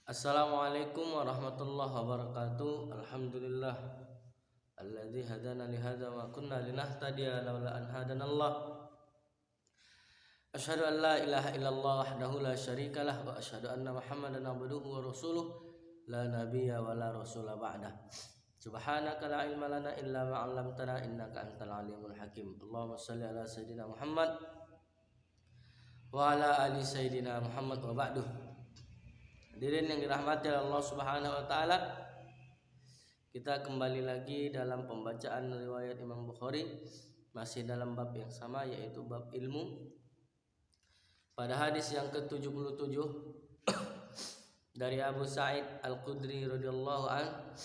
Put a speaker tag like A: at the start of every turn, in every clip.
A: Assalamualaikum warahmatullahi wabarakatuh. Alhamdulillah alladzi hadana li hadza wa kunna linahtadiya laula an hadanallah. Asyhadu an la ilaha illallah wahdahu la syarikalah wa asyhadu anna Muhammadan abduhu wa rasuluh la nabiyya wa la rasula ba'dah. Subhanaka la ilma lana illa ma 'allamtana innaka antal alimul hakim. Allahumma shalli ala sayidina Muhammad wa ala ali sayidina Muhammad wa ba'du. Hadirin yang dirahmati Allah Subhanahu wa taala, kita kembali lagi dalam pembacaan riwayat Imam Bukhari, masih dalam bab yang sama, yaitu bab ilmu. Pada hadis yang ke-77 dari Abu Sa'id Al-Khudri radhiyallahu an,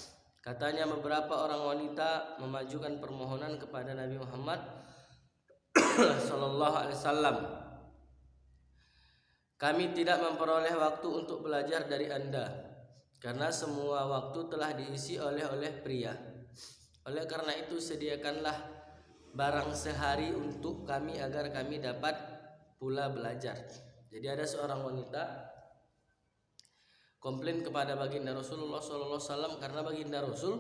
A: katanya beberapa orang wanita memajukan permohonan kepada Nabi Muhammad sallallahu alaihi wasallam, "Kami tidak memperoleh waktu untuk belajar dari Anda, karena semua waktu telah diisi oleh pria. Oleh karena itu sediakanlah barang sehari untuk kami agar kami dapat pula belajar." Jadi ada seorang wanita komplain kepada baginda Rasulullah SAW karena baginda Rasul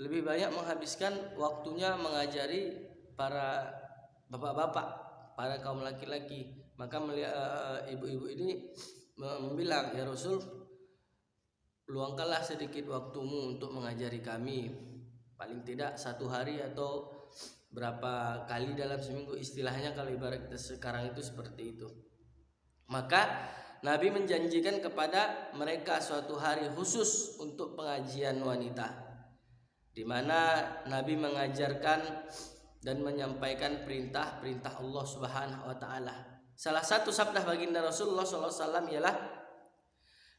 A: lebih banyak menghabiskan waktunya mengajari para bapak-bapak, para kaum laki-laki. Maka ibu-ibu ini bilang, "Ya Rasul, luangkanlah sedikit waktumu untuk mengajari kami, paling tidak satu hari atau berapa kali dalam seminggu." Istilahnya kalau ibarat kita sekarang itu seperti itu. Maka Nabi menjanjikan kepada mereka suatu hari khusus untuk pengajian wanita, di mana Nabi mengajarkan dan menyampaikan perintah-perintah Allah Subhanahu wa taala. Salah satu sabda baginda Rasulullah SAW ialah,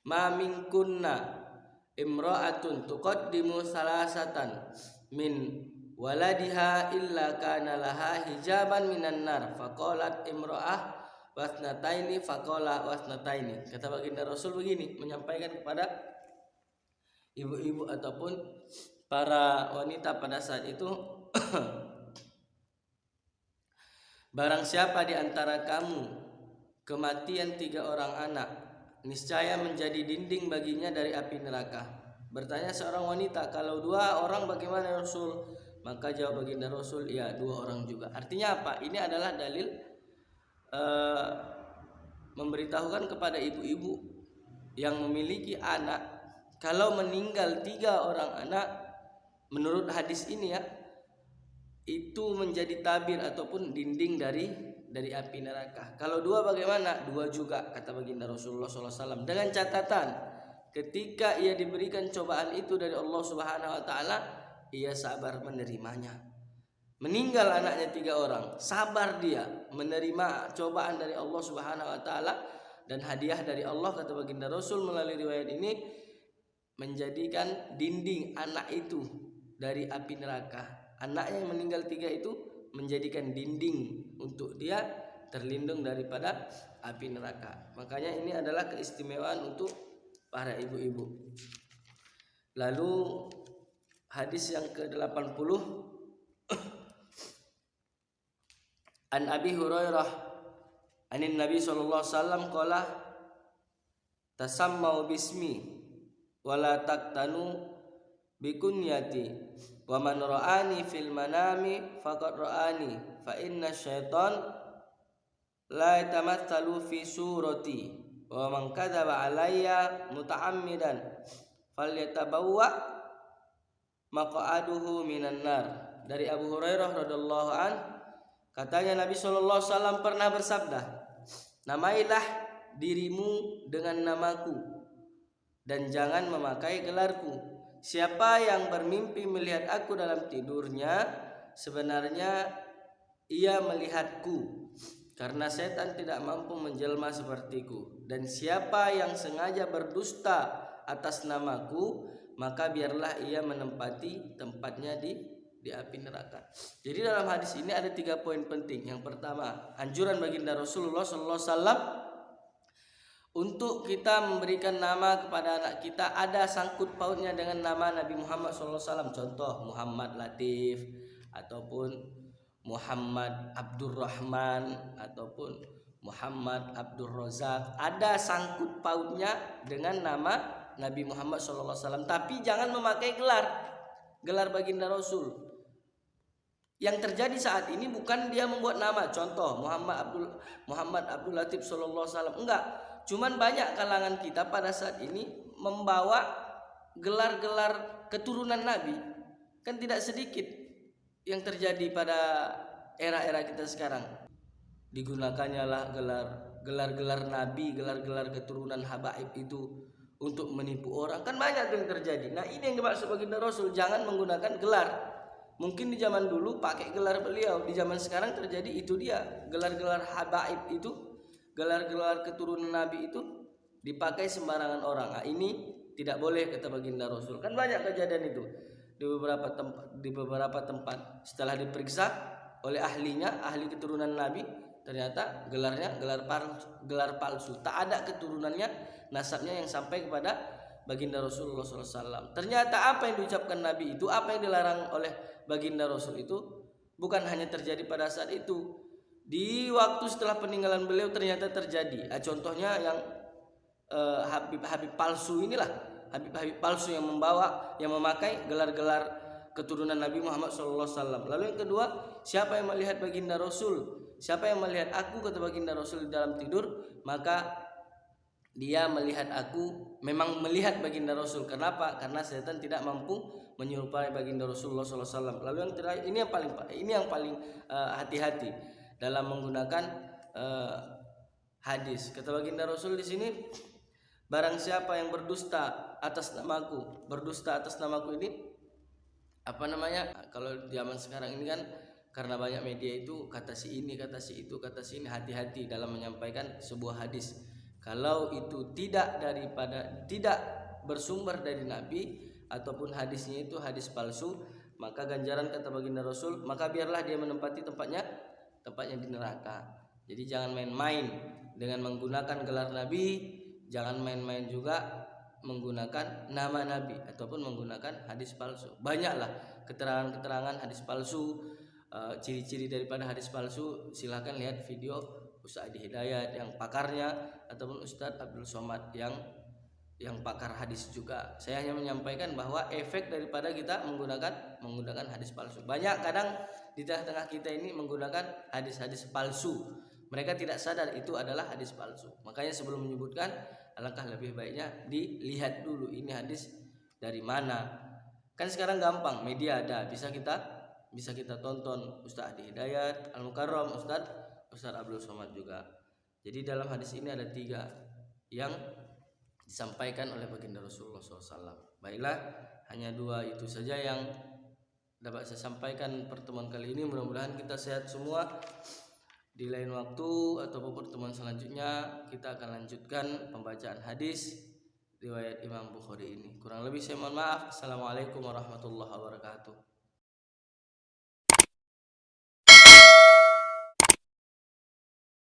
A: "Ma minkunna imra'atun tuqaddimu salasatan min waladiha illa kana laha hijaban minan nar." Faqalat imra'ah wasnataini faqala wasnataini. Kata baginda Rasul begini, menyampaikan kepada ibu-ibu ataupun para wanita pada saat itu, "Barang siapa di antara kamu kematian 3 orang anak, niscaya menjadi dinding baginya dari api neraka." Bertanya seorang wanita, "Kalau 2 orang bagaimana Rasul?" Maka jawab baginda Rasul, "Ya, 2 orang juga." Artinya apa? Ini adalah dalil memberitahukan kepada ibu-ibu yang memiliki anak, kalau meninggal 3 orang anak, menurut hadis ini ya, itu menjadi tabir ataupun dinding dari api neraka. Kalau 2 bagaimana? 2 juga, kata baginda Rasulullah SAW. Dengan catatan, ketika ia diberikan cobaan itu dari Allah Subhanahu wa taala, ia sabar menerimanya. Meninggal anaknya 3 orang, sabar dia menerima cobaan dari Allah Subhanahu wa taala, dan hadiah dari Allah, kata baginda Rasul melalui riwayat ini, menjadikan dinding anak itu dari api neraka. Anaknya yang meninggal 3 itu menjadikan dinding untuk dia terlindung daripada api neraka. Makanya ini adalah keistimewaan untuk para ibu-ibu. Lalu hadis yang ke-80 An Abi Hurairah anin Nabi sallallahu alaihi wasallam qala, "Tasammau bismi wala taktanu bikunyati wa man ra'ani fil manami faqad ra'ani fa inna syaitan la yatamatsalu fi surati wa man kadzaba alayya muta'ammidan falyatabawwa maq'aduhu minan nar." Dari Abu Hurairah radhiyallahu an, katanya Nabi sallallahu alaihi wasallam pernah bersabda, "Namailah dirimu dengan namaku dan jangan memakai gelarku. Siapa yang bermimpi melihat aku dalam tidurnya, sebenarnya ia melihatku, karena setan tidak mampu menjelma sepertiku. Dan siapa yang sengaja berdusta atas namaku, maka biarlah ia menempati tempatnya di api neraka." Jadi dalam hadis ini ada 3 poin penting. Yang pertama, anjuran baginda Rasulullah SAW untuk kita memberikan nama kepada anak kita ada sangkut pautnya dengan nama Nabi Muhammad SAW. Contoh Muhammad Latif ataupun Muhammad Abdurrahman ataupun Muhammad, Abdul Razak, ada sangkut pautnya dengan nama Nabi Muhammad SAW. Tapi jangan memakai gelar baginda Rasul. Yang terjadi saat ini bukan dia membuat nama, contoh Muhammad Abdul Latif SAW, enggak. Cuman banyak kalangan kita pada saat ini membawa gelar-gelar keturunan Nabi. Kan tidak sedikit yang terjadi pada era-era kita sekarang. Digunakannya lah gelar-gelar Nabi, gelar-gelar keturunan habaib itu untuk menipu orang. Kan banyak yang terjadi. Nah, ini yang dimaksud baginda Rasul, jangan menggunakan gelar. Mungkin di zaman dulu pakai gelar beliau, di zaman sekarang terjadi itu dia, gelar-gelar habaib itu, gelar-gelar keturunan Nabi itu dipakai sembarangan orang. Nah, ini tidak boleh kata baginda Rasul. Kan banyak kejadian itu di beberapa tempat setelah diperiksa oleh ahlinya, ahli keturunan Nabi, ternyata gelarnya gelar palsu, tak ada keturunannya, nasabnya yang sampai kepada baginda Rasulullah SAW. Ternyata apa yang diucapkan Nabi itu, apa yang dilarang oleh baginda Rasul itu bukan hanya terjadi pada saat itu, di waktu setelah peninggalan beliau ternyata terjadi. Contohnya yang Habib palsu inilah, Habib palsu yang memakai gelar-gelar keturunan Nabi Muhammad SAW. Lalu yang kedua, siapa yang melihat baginda Rasul, siapa yang melihat aku, kata baginda Rasul, di dalam tidur, maka dia melihat aku, memang melihat baginda Rasul. Kenapa? Karena setan tidak mampu menyerupai baginda Rasulullah SAW. Lalu yang terakhir, ini yang paling hati-hati dalam menggunakan hadis. Kata baginda Rasul di sini, barang siapa yang berdusta atas namaku ini, kalau zaman sekarang ini kan karena banyak media itu kata si ini, kata si itu, kata si ini, hati-hati dalam menyampaikan sebuah hadis. Kalau itu tidak bersumber dari Nabi ataupun hadisnya itu hadis palsu, maka ganjaran kata baginda Rasul, maka biarlah dia menempati tempatnya di neraka. Jadi jangan main-main dengan menggunakan gelar Nabi, jangan main-main juga menggunakan nama Nabi ataupun menggunakan hadis palsu. Banyaklah keterangan-keterangan hadis palsu, ciri-ciri daripada hadis palsu. Silahkan lihat video Ustaz Adi Hidayat yang pakarnya, ataupun Ustaz Abdul Somad yang pakar hadis juga. Saya hanya menyampaikan bahwa efek daripada kita menggunakan hadis palsu. Banyak kadang di tengah-tengah kita ini menggunakan hadis-hadis palsu. Mereka tidak sadar itu adalah hadis palsu. Makanya sebelum menyebutkan, alangkah lebih baiknya dilihat dulu ini hadis dari mana. Kan sekarang gampang, media ada, bisa kita tonton. Ustaz Adi Hidayat, Al Mukarram, Ustaz Abdul Somad juga. Jadi dalam hadis ini ada 3 yang disampaikan oleh baginda Rasulullah SAW. Baiklah, hanya 2 itu saja yang dapat saya sampaikan pertemuan kali ini. Mudah-mudahan kita sehat semua. Di lain waktu ataupun pertemuan selanjutnya kita akan lanjutkan pembacaan hadis riwayat Imam Bukhari ini. Kurang lebih saya mohon maaf. Assalamualaikum warahmatullahi wabarakatuh.